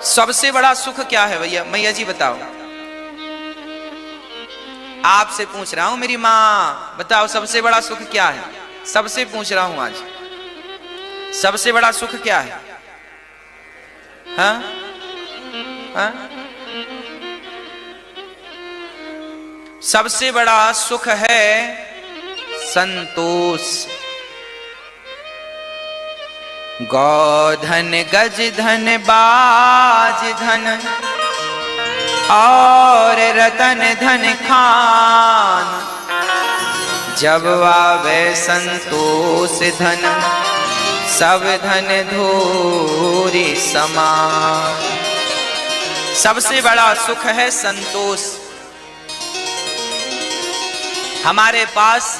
सबसे बड़ा सुख क्या है भैया, मैया जी बताओ। आपसे पूछ रहा हूं मेरी माँ, बताओ सबसे बड़ा सुख क्या है। सबसे पूछ रहा हूं आज, सबसे बड़ा सुख क्या है? हाँ? हाँ? सबसे बड़ा सुख है संतोष। गौधन गज धन बाज धन और रतन धन खान, जब आवे संतोष धन सब धन धूरी समान। सबसे बड़ा सुख है संतोष। हमारे पास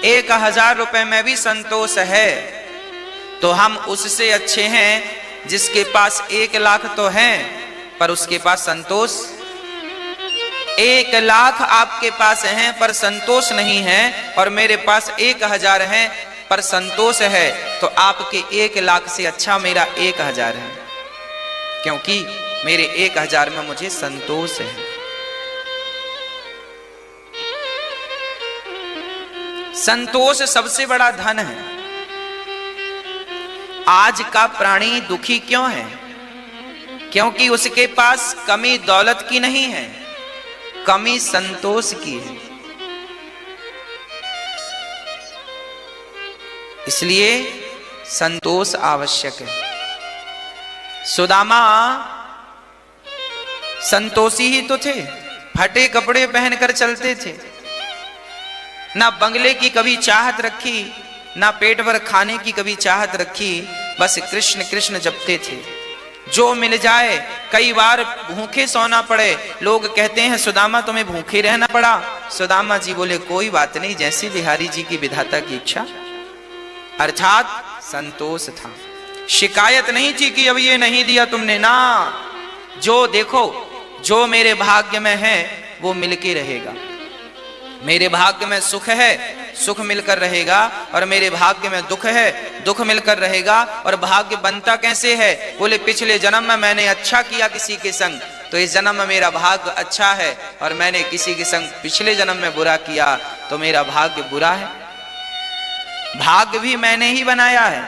1000 रुपए में भी संतोष है तो हम उससे अच्छे हैं जिसके पास 1 लाख तो है पर उसके पास संतोष। 1 लाख आपके पास हैं पर संतोष नहीं है, और मेरे पास 1000 हैं पर संतोष है, तो आपके 1 लाख से अच्छा मेरा 1000 है, क्योंकि मेरे 1000 में मुझे संतोष है। संतोष सबसे बड़ा धन है। आज का प्राणी दुखी क्यों है? क्योंकि उसके पास कमी दौलत की नहीं है, कमी संतोष की है। इसलिए संतोष आवश्यक है। सुदामा संतोषी ही तो थे, फटे कपड़े पहनकर चलते थे, ना बंगले की कभी चाहत रखी, ना पेट भर खाने की कभी चाहत रखी, बस कृष्ण कृष्ण जपते थे। जो मिल जाए, कई बार भूखे सोना पड़े, लोग कहते हैं सुदामा तुम्हें भूखे रहना पड़ा। सुदामा जी बोले कोई बात नहीं, जैसे बिहारी जी की विधाता की इच्छा। अर्थात संतोष था, शिकायत नहीं थी कि अब ये नहीं दिया तुमने, ना, जो देखो जो मेरे भाग्य में है वो मिलके रहेगा। मेरे भाग्य में सुख है, सुख मिलकर रहेगा, और मेरे भाग्य में दुख है, दुख मिलकर रहेगा। और भाग्य बनता कैसे है? बोले पिछले जन्म में मैंने अच्छा किया किसी के संग, तो इस जन्म में मेरा भाग्य अच्छा है, और मैंने किसी के संग पिछले जन्म में बुरा किया तो मेरा भाग्य बुरा है। भाग्य भी मैंने ही बनाया है,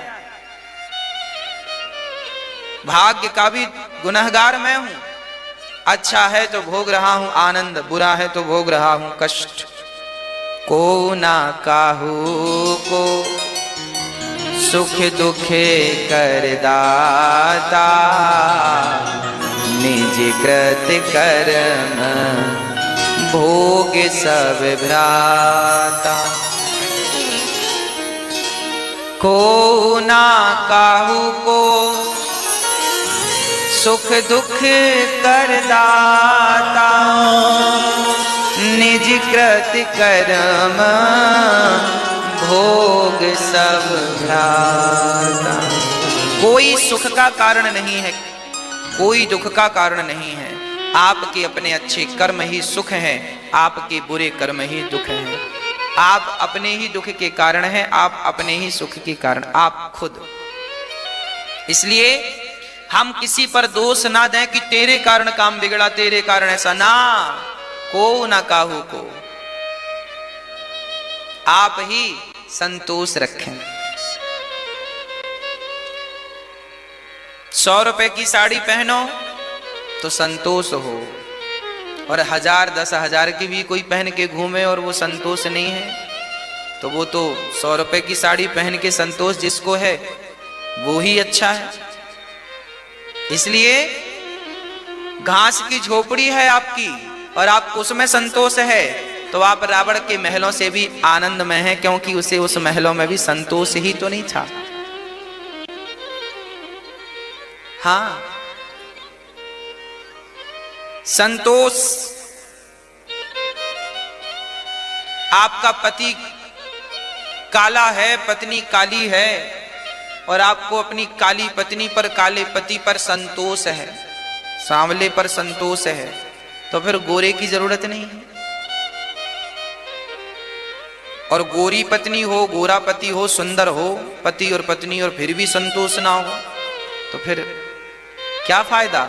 भाग्य का भी गुनहगार मैं हूं। अच्छा है तो भोग रहा हूं आनंद, बुरा है तो भोग रहा हूं कष्ट। को ना काहू को सुख दुखे कर दाता, निज कृत कर्म भोग सब भ्राता। को ना काहू को सुख दुख कर दाता, निज कृत कर्म भोग सब भ्राता। कोई सुख का कारण नहीं है, कोई दुख का कारण नहीं है। आपके अपने अच्छे कर्म ही सुख हैं, आपके बुरे कर्म ही दुख हैं। आप अपने ही दुख के कारण हैं, आप अपने ही सुख के कारण, आप खुद। इसलिए हम किसी पर दोष ना दें कि तेरे कारण काम बिगड़ा, तेरे कारण ऐसा, ना, को ना काहू को। आप ही संतोष रखें। 100 रुपए की साड़ी पहनो तो संतोष हो, और 1000 10,000 की भी कोई पहन के घूमे और वो संतोष नहीं है, तो वो तो 100 रुपए की साड़ी पहन के संतोष जिसको है वो ही अच्छा है। इसलिए घास की झोपड़ी है आपकी और आपको उसमें संतोष है, तो आप रावण के महलों से भी आनंद में हैं, क्योंकि उसे उस महलों में भी संतोष ही तो नहीं था। हाँ, संतोष। आपका पति काला है, पत्नी काली है, और आपको अपनी काली पत्नी पर, काले पति पर संतोष है, सांवले पर संतोष है, तो फिर गोरे की जरूरत नहीं है। और गोरी पत्नी हो, गोरा पति हो, सुंदर हो पति और पत्नी, और फिर भी संतोष ना हो, तो फिर क्या फायदा?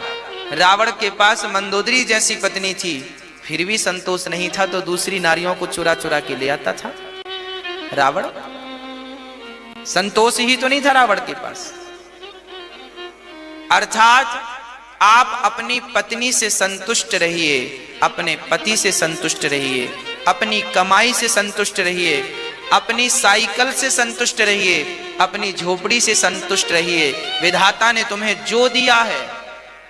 रावण के पास मंदोदरी जैसी पत्नी थी, फिर भी संतोष नहीं था, तो दूसरी नारियों को चुरा चुरा के ले आता था। रावण संतोष ही तो नहीं था रावण के पास। अर्थात आप अपनी पत्नी से संतुष्ट रहिए, अपने पति से संतुष्ट रहिए, अपनी कमाई से संतुष्ट रहिए, अपनी साइकिल से संतुष्ट रहिए, अपनी झोपड़ी से संतुष्ट रहिए। विधाता ने तुम्हें जो दिया है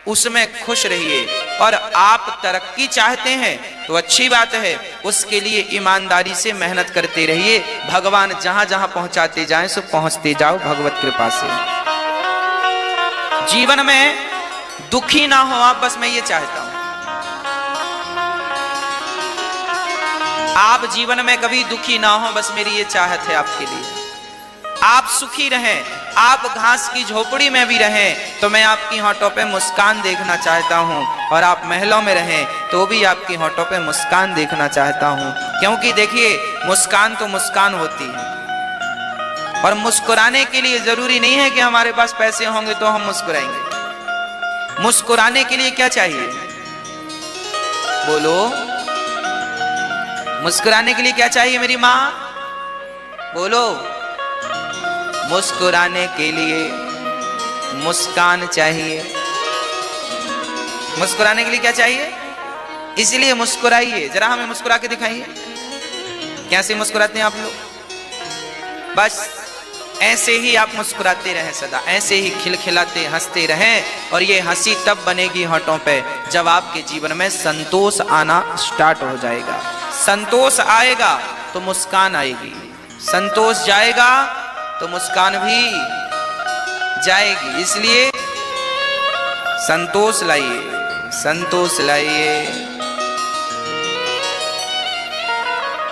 उसमें खुश रहिए। और आप तरक्की चाहते हैं तो अच्छी बात है, उसके लिए ईमानदारी से मेहनत करते रहिए। भगवान जहां जहां पहुंचाते जाएं सो पहुंचते जाओ भगवत कृपा से। जीवन में दुखी ना हो आप, बस मैं ये चाहता हूं। आप जीवन में कभी दुखी ना हो, बस मेरी ये चाहत है आपके लिए। आप सुखी रहें, आप घास की झोपड़ी में भी रहें तो मैं आपकी होठों पे मुस्कान देखना चाहता हूं, और आप महलों में रहें तो भी आपकी होठों पे मुस्कान देखना चाहता हूं। क्योंकि देखिए, मुस्कान तो मुस्कान होती है, और मुस्कुराने के लिए जरूरी नहीं है कि हमारे पास पैसे होंगे तो हम मुस्कुराएंगे। मुस्कुराने के लिए क्या चाहिए? बोलो, मुस्कुराने के लिए क्या चाहिए मेरी मां? बोलो, मुस्कुराने के लिए मुस्कान चाहिए। मुस्कुराने के लिए क्या चाहिए? इसलिए मुस्कुराइए, जरा हमें मुस्कुरा के दिखाइए। कैसे मुस्कुराते हैं आप लोग? बस ऐसे ही आप मुस्कुराते रहें, सदा ऐसे ही खिलखिलाते हंसते रहें। और ये हंसी तब बनेगी होठों पे जब आपके जीवन में संतोष आना स्टार्ट हो जाएगा। संतोष आएगा तो मुस्कान आएगी, संतोष जाएगा तो मुस्कान भी जाएगी। इसलिए संतोष लाइए, संतोष लाइए।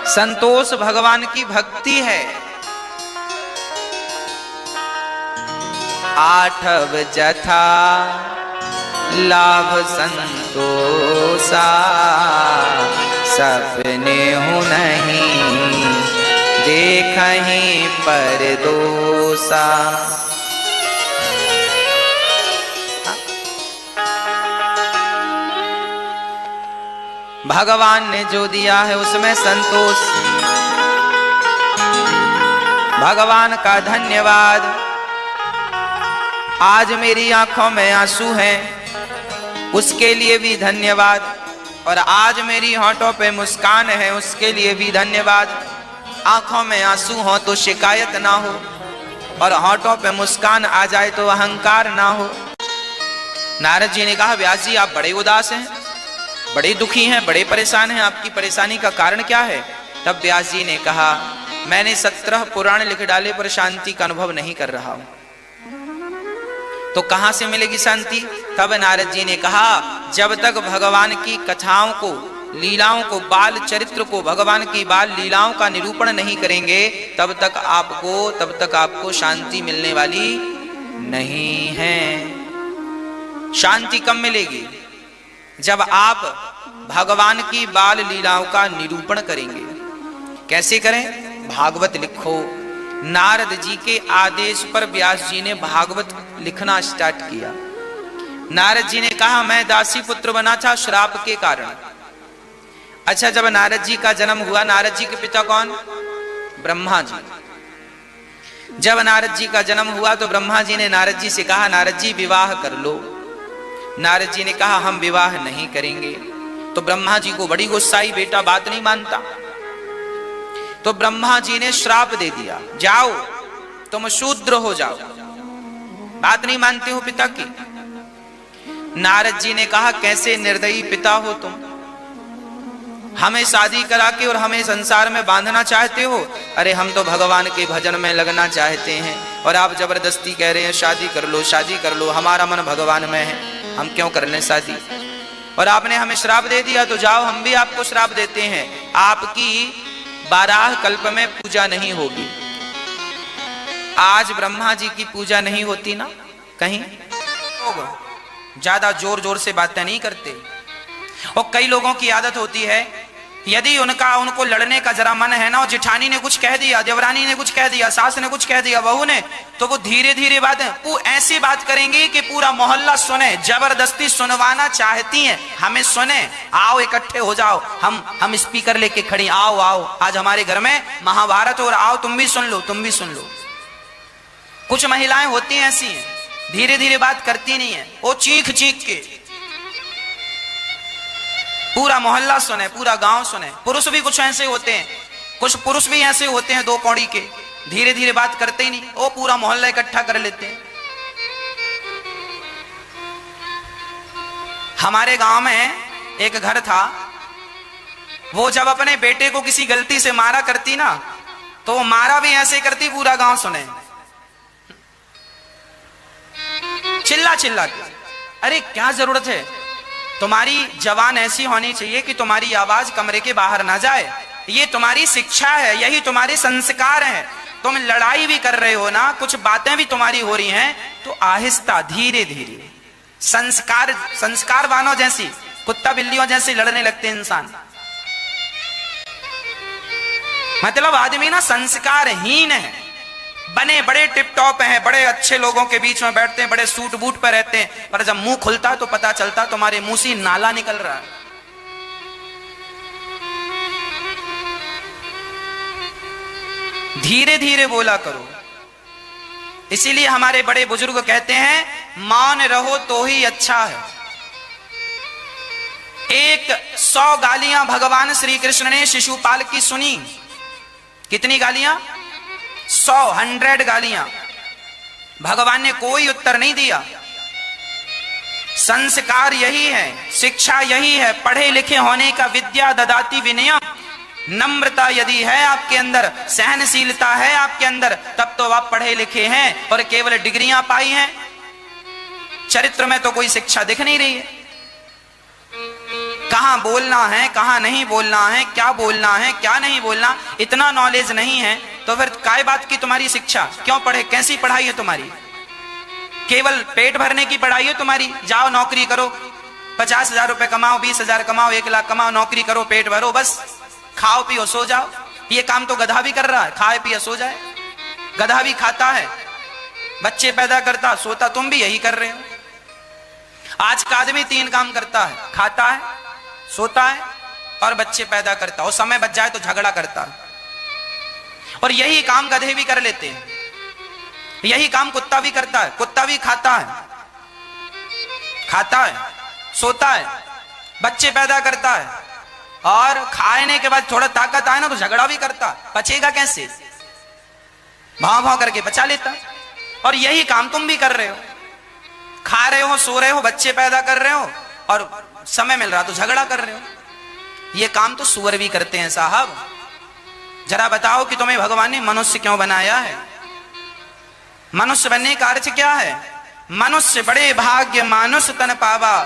संतोष भगवान की भक्ति है। आठव जथा लाभ संतोषा, सपने हूँ नहीं देखहीं पर दोषा। भगवान ने जो दिया है उसमें संतोष। भगवान का धन्यवाद। आज मेरी आंखों में आंसू हैं, उसके लिए भी धन्यवाद। और आज मेरी होठों पे मुस्कान है, उसके लिए भी धन्यवाद। आंखों में आंसू हो तो शिकायत ना हो, और होठों पे मुस्कान आ जाए तो अहंकार ना हो। नारद जी ने कहा, व्यास जी आप बड़े उदास हैं, बड़े दुखी हैं, बड़े परेशान हैं, आपकी परेशानी का कारण क्या है? तब व्यास जी ने कहा, मैंने 17 पुराण लिख डाले पर शांति का अनुभव नहीं कर रहा हूं। तो कहां से मिलेगी शांति? तब नारद जी ने कहा, जब तक भगवान की कथाओं को, लीलाओं को, बाल चरित्र को, भगवान की बाल लीलाओं का निरूपण नहीं करेंगे तब तक आपको शांति मिलने वाली नहीं है। शांति कब मिलेगी? जब आप भगवान की बाल लीलाओं का निरूपण करेंगे। कैसे करें? भागवत लिखो। नारद जी के आदेश पर व्यास जी ने भागवत लिखना स्टार्ट किया। नारद जी ने कहा, मैं दासी पुत्र बना था श्राप के कारण। अच्छा, जब नारद जी का जन्म हुआ, नारद जी के पिता कौन? ब्रह्मा जी। जब नारद जी का जन्म हुआ तो ब्रह्मा जी ने नारद जी से कहा, नारद जी विवाह कर लो। नारद जी ने कहा, हम विवाह नहीं करेंगे। तो ब्रह्मा जी को बड़ी गुस्सा आई, बेटा बात नहीं मानता। तो ब्रह्मा जी ने श्राप दे दिया, जाओ तुम शूद्र हो जाओ, बात नहीं मानते हो पिता की। नारद जी ने कहा, कैसे निर्दयी पिता हो तुम, हमें शादी करा के और हमें संसार में बांधना चाहते हो। अरे हम तो भगवान के भजन में लगना चाहते हैं, और आप जबरदस्ती कह रहे हैं शादी कर लो, शादी कर लो। हमारा मन भगवान में है, हम क्यों कर लें शादी? और आपने हमें श्राप दे दिया, तो जाओ हम भी आपको श्राप देते हैं, आपकी 12 कल्प में पूजा नहीं होगी। आज ब्रह्मा जी की पूजा नहीं होती ना कहीं, ज्यादा जोर जोर से बातें नहीं करते। और कई लोगों की आदत होती है यदि उनको लड़ने का जरा मन है ना, और जिठानी ने कुछ कह दिया, देवरानी ने कुछ कह दिया, सास ने कुछ कह दिया, बहू ने, तो वो धीरे धीरे ऐसी बात करेंगी कि पूरा मोहल्ला सुने। जबरदस्ती सुनवाना चाहती हैं, हमें सुने, आओ इकट्ठे हो जाओ, हम स्पीकर लेके खड़ी, आओ आओ आज हमारे घर में महाभारत हो रहा, आओ तुम भी सुन लो, तुम भी सुन लो। कुछ महिलाएं होती हैं ऐसी हैं, धीरे धीरे बात करती नहीं है, वो चीख चीख के पूरा मोहल्ला सुने, पूरा गांव सुने। पुरुष भी कुछ ऐसे होते हैं, कुछ पुरुष भी ऐसे होते हैं दो कौड़ी के, धीरे धीरे बात करते ही नहीं, वो पूरा मोहल्ला इकट्ठा कर लेते हैं। हमारे गांव में एक घर था, वो जब अपने बेटे को किसी गलती से मारा करती ना, तो वो मारा भी ऐसे करती पूरा गांव सुने, चिल्ला चिल्ला के। अरे क्या जरूरत है, तुम्हारी जबान ऐसी होनी चाहिए कि तुम्हारी आवाज कमरे के बाहर ना जाए, ये तुम्हारी शिक्षा है, यही तुम्हारे संस्कार है। तुम लड़ाई भी कर रहे हो ना, कुछ बातें भी तुम्हारी हो रही हैं, तो आहिस्ता धीरे धीरे, संस्कार वानों जैसी, कुत्ता बिल्लियों जैसे लड़ने लगते इंसान। मतलब आदमी ना संस्कारहीन है, बने बड़े टिप टॉप हैं, बड़े अच्छे लोगों के बीच में बैठते हैं, बड़े सूट बूट पर रहते हैं, पर जब मुंह खुलता तो पता चलता तुम्हारे मुंह से नाला निकल रहा है। धीरे धीरे बोला करो। इसीलिए हमारे बड़े बुजुर्ग कहते हैं मौन रहो तो ही अच्छा है। 100 गालियां भगवान श्री कृष्ण ने शिशुपाल की सुनी। कितनी गालियां? 100 गालियां। भगवान ने कोई उत्तर नहीं दिया। संस्कार यही है, शिक्षा यही है, पढ़े लिखे होने का विद्या ददाति विनयम। नम्रता यदि है आपके अंदर, सहनशीलता है आपके अंदर, तब तो आप पढ़े लिखे हैं, और केवल डिग्रियां पाई हैं, चरित्र में तो कोई शिक्षा दिख नहीं रही है। कहां बोलना है, कहां नहीं बोलना है, क्या बोलना है, क्या नहीं बोलना, इतना नॉलेज नहीं है, तो फिर काय बात की तुम्हारी शिक्षा? क्यों पढ़े? कैसी पढ़ाई है तुम्हारी? केवल पेट भरने की पढ़ाई है तुम्हारी? जाओ नौकरी करो, 50,000 रुपए कमाओ, 20,000 कमाओ, 1 लाख कमाओ, नौकरी करो, पेट भरो, बस खाओ पियो सो जाओ। ये काम तो गधा भी कर रहा है, खाए पिए सो जाए। गधा भी खाता है, बच्चे पैदा करता, सोता, तुम भी यही कर रहे हो। आज का आदमी 3 काम करता है, खाता है, सोता है और बच्चे पैदा करता है, और समय बच जाए तो झगड़ा करता है। और यही काम गधे भी कर लेते हैं, यही काम कुत्ता भी करता है। कुत्ता भी खाता है, सोता है, बच्चे पैदा करता है, और खाने के बाद थोड़ा ताकत आए ना तो झगड़ा भी करता। बचेगा कैसे? भाव भाव करके बचा लेता। और यही काम तुम भी कर रहे हो, खा रहे हो, सो रहे हो, बच्चे पैदा कर रहे हो, और समय मिल रहा तो झगड़ा कर रहे हो। ये काम तो सुअर भी करते हैं साहब। जरा बताओ कि तुम्हें भगवान ने मनुष्य क्यों बनाया है? मनुष्य बनने का अर्थ क्या है? मनुष्य बड़े भाग्य मानुष तन पावा,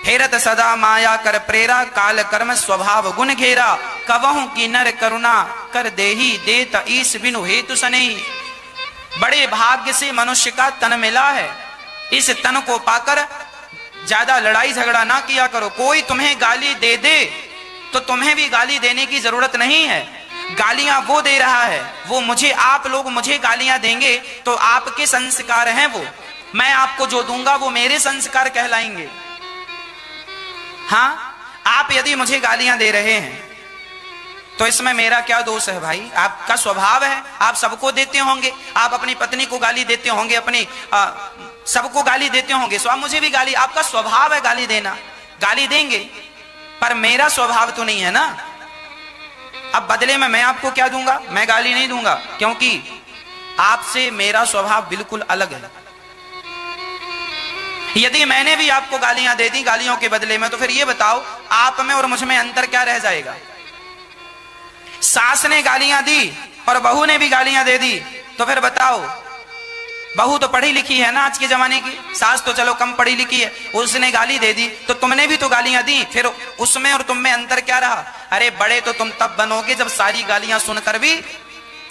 फेरत सदा माया कर प्रेरा, काल कर्म स्वभाव गुण घेरा, कवहु की नर करुणा कर देही, देत ईस बिनु हेतु सनेही। बड़े भाग्य से मनुष्य का तन मिला है, इस तन को पाकर ज्यादा लड़ाई झगड़ा ना किया करो। कोई तुम्हें गाली दे दे तो तुम्हें भी गाली देने की जरूरत नहीं है। गालियां वो दे रहा है, वो मुझे, आप लोग मुझे गालियां देंगे तो आपके संस्कार हैं वो, मैं आपको जो दूंगा वो मेरे संस्कार कहलाएंगे। हाँ, आप यदि मुझे गालियां दे रहे हैं तो इसमें मेरा क्या दोष है भाई? आपका स्वभाव है, आप सबको देते होंगे, आप अपनी पत्नी को गाली देते होंगे, अपनी सबको गाली देते होंगे, सो आप मुझे भी गाली, आपका स्वभाव है गाली देना, गाली देंगे, पर मेरा स्वभाव तो नहीं है ना। अब बदले में मैं आपको क्या दूंगा? मैं गाली नहीं दूंगा, क्योंकि आपसे मेरा स्वभाव बिल्कुल अलग है। यदि मैंने भी आपको गालियां दे दी गालियों के बदले में, तो फिर ये बताओ आप में और मुझ में अंतर क्या रह जाएगा? सास ने गालियां दी और बहू ने भी गालियां दे दी, तो फिर बताओ, बहू तो पढ़ी लिखी है ना आज के जमाने की, सास तो चलो कम पढ़ी लिखी है, उसने गाली दे दी तो तुमने भी तो गालियां दी, फिर उसमें और तुम में अंतर क्या रहा? अरे बड़े तो तुम तब बनोगे जब सारी गालियां सुनकर भी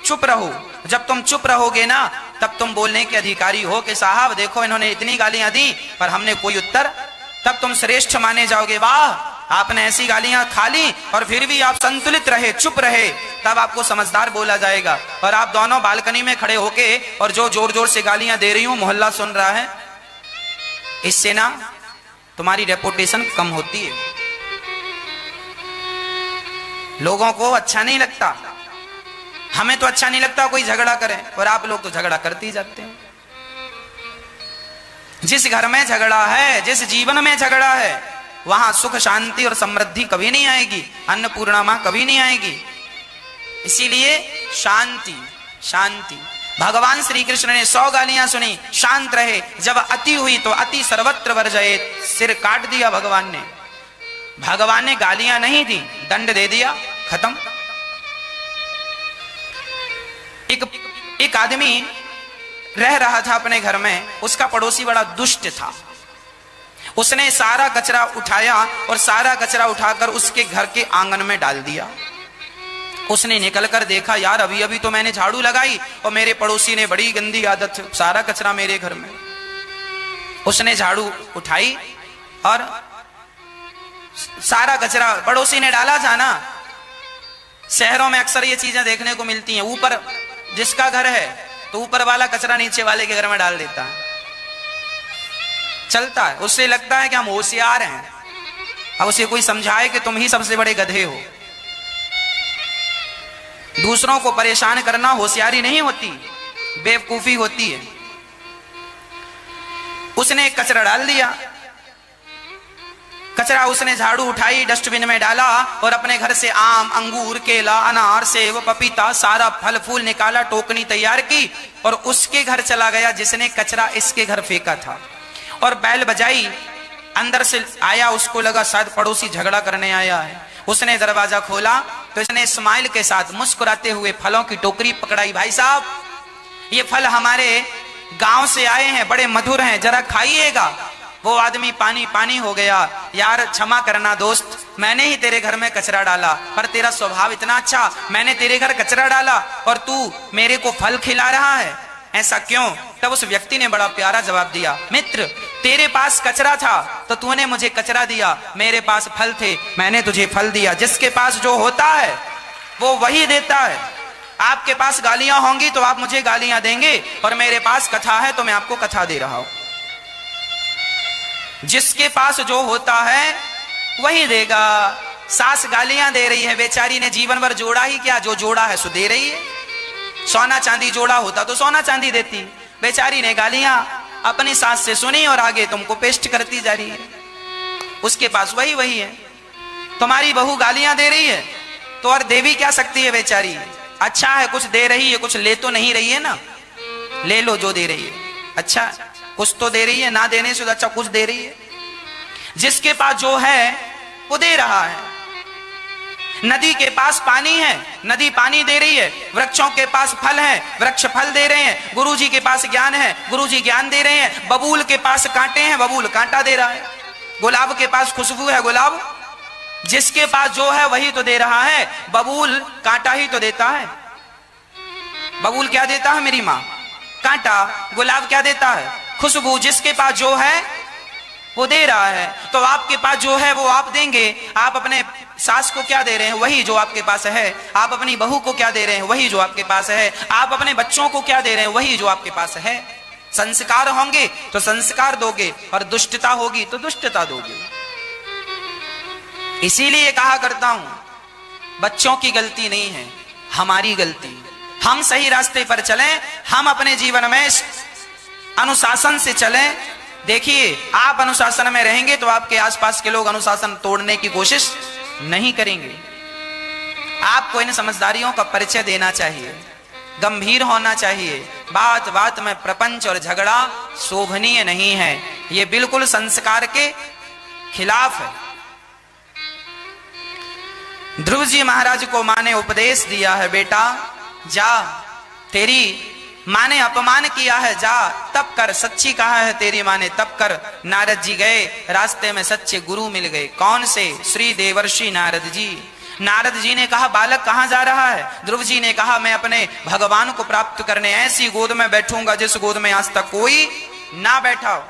चुप रहो। जब तुम चुप रहोगे ना, तब तुम बोलने के अधिकारी हो कि साहब देखो इन्होंने इतनी गालियां दी पर हमने कोई उत्तर, तब तुम श्रेष्ठ माने जाओगे। वाह आपने ऐसी गालियां खा ली और फिर भी आप संतुलित रहे, चुप रहे, तब आपको समझदार बोला जाएगा। और आप दोनों बालकनी में खड़े होके और जो जोर जोर से गालियां दे रही हूं, मोहल्ला सुन रहा है, इससे ना तुम्हारी रेपुटेशन कम होती है। लोगों को अच्छा नहीं लगता, हमें तो अच्छा नहीं लगता कोई झगड़ा करे, और आप लोग तो झगड़ा करते ही जाते हैं। जिस घर में झगड़ा है, जिस जीवन में झगड़ा है, वहां सुख शांति और समृद्धि कभी नहीं आएगी, अन्नपूर्णा मां कभी नहीं आएगी। इसीलिए शांति शांति। भगवान श्री कृष्ण ने 100 गालियां सुनी, शांत रहे। जब अति हुई तो अति सर्वत्र वर्जयेत, सिर काट दिया भगवान ने। भगवान ने गालियां नहीं दी, दंड दे दिया, खत्म। एक आदमी रह रहा था अपने घर में, उसका पड़ोसी बड़ा दुष्ट था। उसने सारा कचरा उठाया और सारा कचरा उठाकर उसके घर के आंगन में डाल दिया। उसने निकलकर देखा, यार अभी अभी तो मैंने झाड़ू लगाई और मेरे पड़ोसी ने बड़ी गंदी आदत, सारा कचरा मेरे घर में। उसने झाड़ू उठाई और सारा कचरा पड़ोसी ने डाला था ना। शहरों में अक्सर ये चीजें देखने को मिलती हैं, ऊपर जिसका घर है तो ऊपर वाला कचरा नीचे वाले के घर में डाल देता है, चलता है। उससे लगता है कि हम होशियार हैं। अब उसे कोई समझाए कि तुम ही सबसे बड़े गधे हो। दूसरों को परेशान करना होशियारी नहीं होती, बेवकूफी होती है। उसने कचरा डाल दिया, कचरा उसने झाड़ू उठाई, डस्टबिन में डाला और अपने घर से आम, अंगूर, केला, अनार, सेब, पपीता, सारा फल फूल निकाला, टोकनी तैयार की और उसके घर चला गया जिसने कचरा इसके घर फेंका था। और बैल बजाई, अंदर से आया, उसको लगा शायद पड़ोसी झगड़ा करने आया है। उसने दरवाजा खोला तो इसने स्माइल के साथ मुस्कुराते हुए फलों की टोकरी पकड़ाई। भाई साहब, ये फल हमारे गांव से आए हैं, बड़े मधुर हैं, जरा खाइएगा। वो आदमी पानी पानी हो गया। यार क्षमा करना दोस्त, मैंने ही तेरे घर में कचरा डाला, पर तेरा स्वभाव इतना अच्छा, मैंने तेरे घर कचरा डाला और तू मेरे को फल खिला रहा है, ऐसा क्यों? तब उस व्यक्ति ने बड़ा प्यारा जवाब दिया, मित्र तेरे पास कचरा था तो तूने मुझे कचरा दिया, मेरे पास फल थे, मैंने तुझे फल दिया। जिसके पास जो होता है वो वही देता है। आपके पास गालियां होंगी तो आप मुझे गालियां देंगे, और मेरे पास कथा है तो मैं आपको कथा दे रहा हूं। जिसके पास जो होता है वही देगा। सास गालियां दे रही है, बेचारी ने जीवन भर जोड़ा ही क्या, जो जोड़ा है सो दे रही है। सोना चांदी जोड़ा होता तो सोना चांदी देती, बेचारी ने गालियां अपनी सास से सुनी और आगे तुमको पेस्ट करती जा रही है। उसके पास वही वही है। तुम्हारी बहू गालियां दे रही है तो और दे भी क्या सकती है बेचारी। अच्छा है कुछ दे रही है, कुछ ले तो नहीं रही है ना, ले लो जो दे रही है, अच्छा कुछ तो दे रही है, ना देने से अच्छा कुछ दे रही है। जिसके पास जो है वो दे रहा है। नदी के पास पानी है, नदी पानी दे रही है। वृक्षों के पास फल है, वृक्ष फल दे रहे हैं। गुरुजी के पास ज्ञान है, गुरुजी ज्ञान दे रहे हैं। बबूल के पास कांटे हैं, बबूल कांटा दे रहा है। गुलाब के पास खुशबू है, गुलाब। जिसके पास जो है वही तो दे रहा है। बबूल कांटा ही तो देता है। बबूल क्या देता है मेरी माँ? कांटा। गुलाब क्या देता है? खुशबू। जिसके पास जो है वो दे रहा है। तो आपके पास जो है वो आप देंगे। आप अपने सास को क्या दे रहे हैं? वही जो आपके पास है। आप अपनी बहू को क्या दे रहे हैं? वही जो आपके पास है। आप अपने बच्चों को क्या दे रहे हैं? वही जो आपके पास है। संस्कार होंगे तो संस्कार दोगे, और दुष्टता होगी तो दुष्टता दोगे। इसीलिए कहा करता हूं, बच्चों की गलती नहीं है, हमारी गलती। हम सही रास्ते पर चलें, हम अपने जीवन में अनुशासन से चलें। देखिए, आप अनुशासन में रहेंगे तो आपके आसपास के लोग अनुशासन तोड़ने की कोशिश नहीं करेंगे। आपको इन समझदारियों का परिचय देना चाहिए, गंभीर होना चाहिए। बात बात में प्रपंच और झगड़ा शोभनीय नहीं है, ये बिल्कुल संस्कार के खिलाफ है। ध्रुव जी महाराज को मां ने उपदेश दिया है, बेटा जा, तेरी मां ने अपमान किया है, जा तप कर। सच्ची कहा है तेरी मां ने, तप कर। नारद जी गए, रास्ते में सच्चे गुरु मिल गए। कौन से? श्री देवर्षि नारद जी। नारद जी ने कहा, बालक कहां जा रहा है? ध्रुव जी ने कहा, मैं अपने भगवान को प्राप्त करने ऐसी गोद में बैठूंगा जिस गोद में आज तक कोई ना बैठा हो।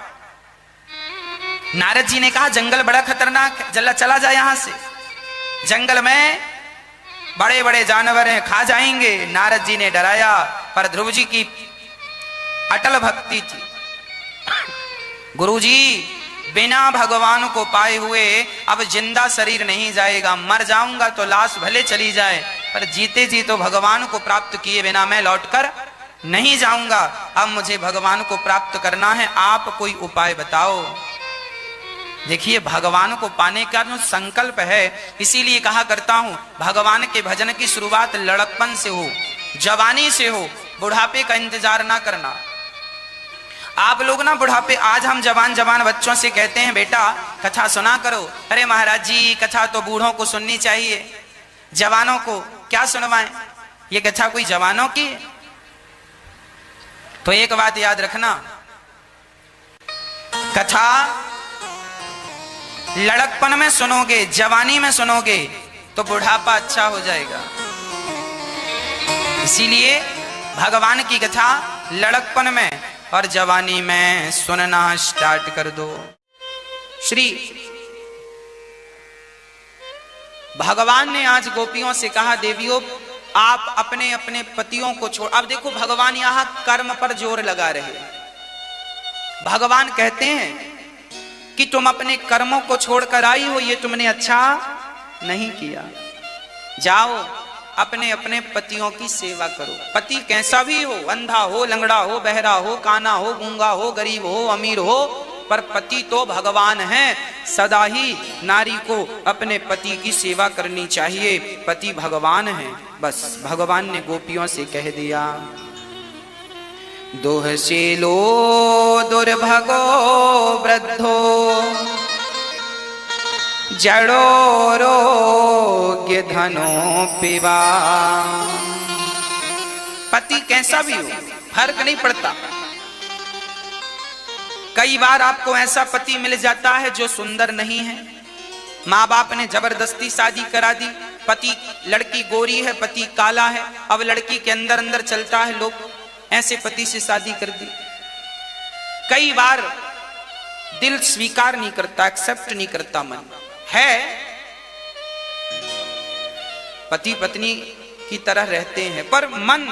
नारद जी ने कहा जंगल बड़ा खतरनाक है, जल्ला चला जा यहां से, जंगल में बड़े बड़े जानवर हैं, खा जाएंगे। नारद जी ने डराया, पर ध्रुव जी की अटल भक्ति थी। गुरुजी बिना भगवान को पाए हुए अब जिंदा शरीर नहीं जाएगा, मर जाऊंगा तो लाश भले चली जाए, पर जीते जी तो भगवान को प्राप्त किए बिना मैं लौटकर नहीं जाऊंगा। अब मुझे भगवान को प्राप्त करना है, आप कोई उपाय बताओ। देखिए भगवान को पाने का जो संकल्प है, इसीलिए कहा करता हूं भगवान के भजन की शुरुआत लड़कपन से हो, जवानी से हो, बुढ़ापे का इंतजार ना करना। आप लोग ना बुढ़ापे, आज हम जवान बच्चों से कहते हैं बेटा कथा सुना करो, अरे महाराज जी कथा तो बूढ़ों को सुननी चाहिए, जवानों को क्या सुनवाएं, ये कथा कोई जवानों की है? तो एक बात याद रखना, कथा लड़कपन में सुनोगे, जवानी में सुनोगे तो बुढ़ापा अच्छा हो जाएगा। इसीलिए भगवान की कथा लड़कपन में और जवानी में सुनना स्टार्ट कर दो। श्री भगवान ने आज गोपियों से कहा देवियों आप अपने अपने पतियों को छोड़, अब देखो भगवान यहां कर्म पर जोर लगा रहे हैं। भगवान कहते हैं कि तुम अपने कर्मों को छोड़कर आई हो, ये तुमने अच्छा नहीं किया, जाओ अपने अपने पतियों की सेवा करो। पति कैसा भी हो, अंधा हो, लंगड़ा हो, बहरा हो, काना हो, गूंगा हो, गरीब हो, अमीर हो, पर पति तो भगवान है। सदा ही नारी को अपने पति की सेवा करनी चाहिए, पति भगवान है। बस भगवान ने गोपियों से कह दिया, दोहशीलो दुर्भगो वृद्धो जड़ो रोग्य धनो पिवा। पति कैसा भी हो फर्क नहीं पड़ता। कई बार आपको ऐसा पति मिल जाता है जो सुंदर नहीं है, माँ बाप ने जबरदस्ती शादी करा दी, पति, लड़की गोरी है पति काला है, अब लड़की के अंदर अंदर चलता है, लोग ऐसे पति से शादी कर दी। कई बार दिल स्वीकार नहीं करता, एक्सेप्ट नहीं करता, मन है पति पत्नी की तरह रहते हैं पर मन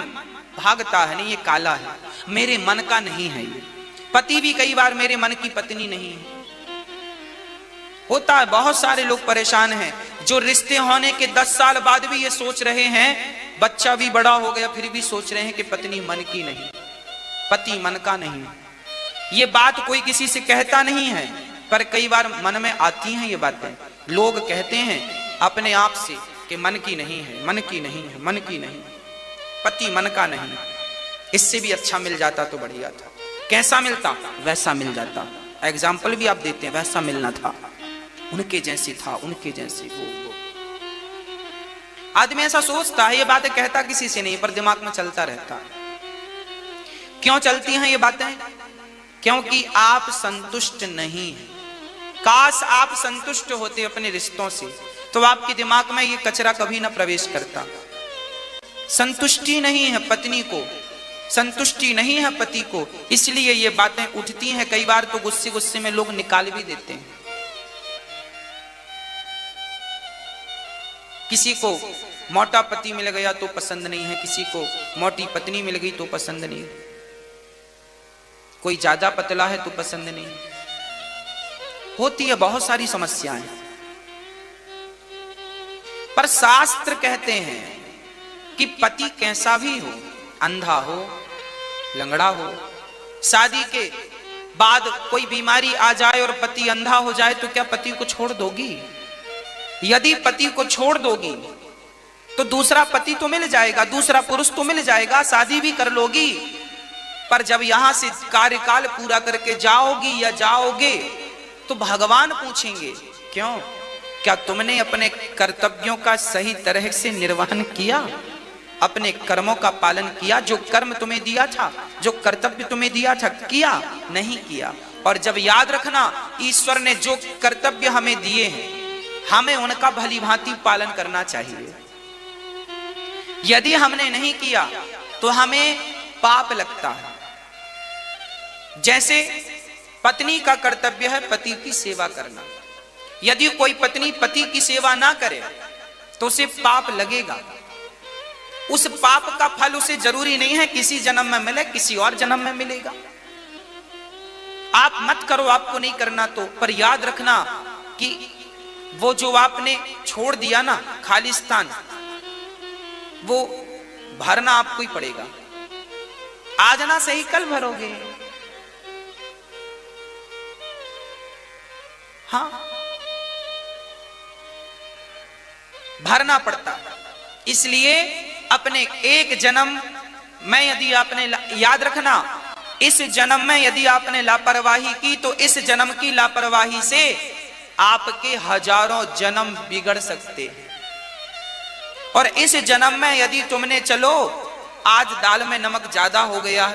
भागता है, नहीं ये काला है, मेरे मन का नहीं है। ये पति भी कई बार मेरे मन की पत्नी नहीं है, होता है। बहुत सारे लोग परेशान हैं जो रिश्ते होने के 10 साल बाद भी ये सोच रहे हैं, बच्चा भी बड़ा हो गया फिर भी सोच रहे हैं कि पत्नी मन की नहीं, पति मन का नहीं। ये बात कोई किसी से कहता नहीं है, पर कई बार मन में आती हैं ये बातें। लोग कहते हैं अपने आप से कि मन की नहीं है, मन की नहीं है, मन की नहीं, पति मन का नहीं। इससे भी अच्छा मिल जाता तो बढ़िया था। कैसा मिलता? वैसा मिल जाता। एग्जाम्पल भी आप देते हैं, वैसा मिलना था, उनके जैसे था, उनके जैसे वो। आदमी ऐसा सोचता है, ये बातें कहता किसी से नहीं पर दिमाग में चलता रहता है। क्यों चलती हैं ये बातें? क्योंकि आप संतुष्ट नहीं हैं। काश आप संतुष्ट होते अपने रिश्तों से, तो आपके दिमाग में ये कचरा कभी ना प्रवेश करता। संतुष्टि नहीं है पत्नी को, संतुष्टि नहीं है पति को, इसलिए ये बातें उठती हैं। कई बार तो गुस्से गुस्से में लोग निकाल भी देते हैं। किसी को मोटा पति मिल गया तो पसंद नहीं है, किसी को मोटी पत्नी मिल गई तो पसंद नहीं, कोई ज्यादा पतला है तो पसंद नहीं, होती है बहुत सारी समस्याएं। पर शास्त्र कहते हैं कि पति कैसा भी हो, अंधा हो, लंगड़ा हो, शादी के बाद कोई बीमारी आ जाए और पति अंधा हो जाए तो क्या पति को छोड़ दोगी? यदि पति को छोड़ दोगी तो दूसरा पति तो मिल जाएगा, दूसरा पुरुष तो मिल जाएगा, शादी भी कर लोगी। पर जब यहां से कार्यकाल पूरा करके जाओगी या जाओगे तो भगवान पूछेंगे, क्यों? क्या तुमने अपने कर्तव्यों का सही तरह से निर्वहन किया? अपने कर्मों का पालन किया? जो कर्म तुम्हें दिया था, जो कर्तव्य तुम्हें दिया था, किया? नहीं किया। और जब याद रखना, ईश्वर ने जो कर्तव्य हमें दिए हैं, हमें उनका भली भांति पालन करना चाहिए। यदि हमने नहीं किया तो हमें पाप लगता है। जैसे पत्नी का कर्तव्य है पति की सेवा करना। यदि कोई पत्नी पति की सेवा ना करे तो उसे पाप लगेगा। उस पाप का फल उसे जरूरी नहीं है किसी जन्म में मिले, किसी और जन्म में मिलेगा। आप मत करो, आपको नहीं करना तो, पर याद रखना कि वो जो आपने छोड़ दिया ना खालिस्तान, वो भरना आपको ही पड़ेगा। आज ना सही कल भरोगे। हाँ, भरना पड़ता। इसलिए अपने एक जन्म में यदि आपने, याद रखना, इस जन्म में यदि आपने लापरवाही की तो इस जन्म की लापरवाही से आपके हजारों जन्म बिगड़ सकते हैं। और इस जन्म में यदि तुमने, चलो आज दाल में नमक ज्यादा हो गया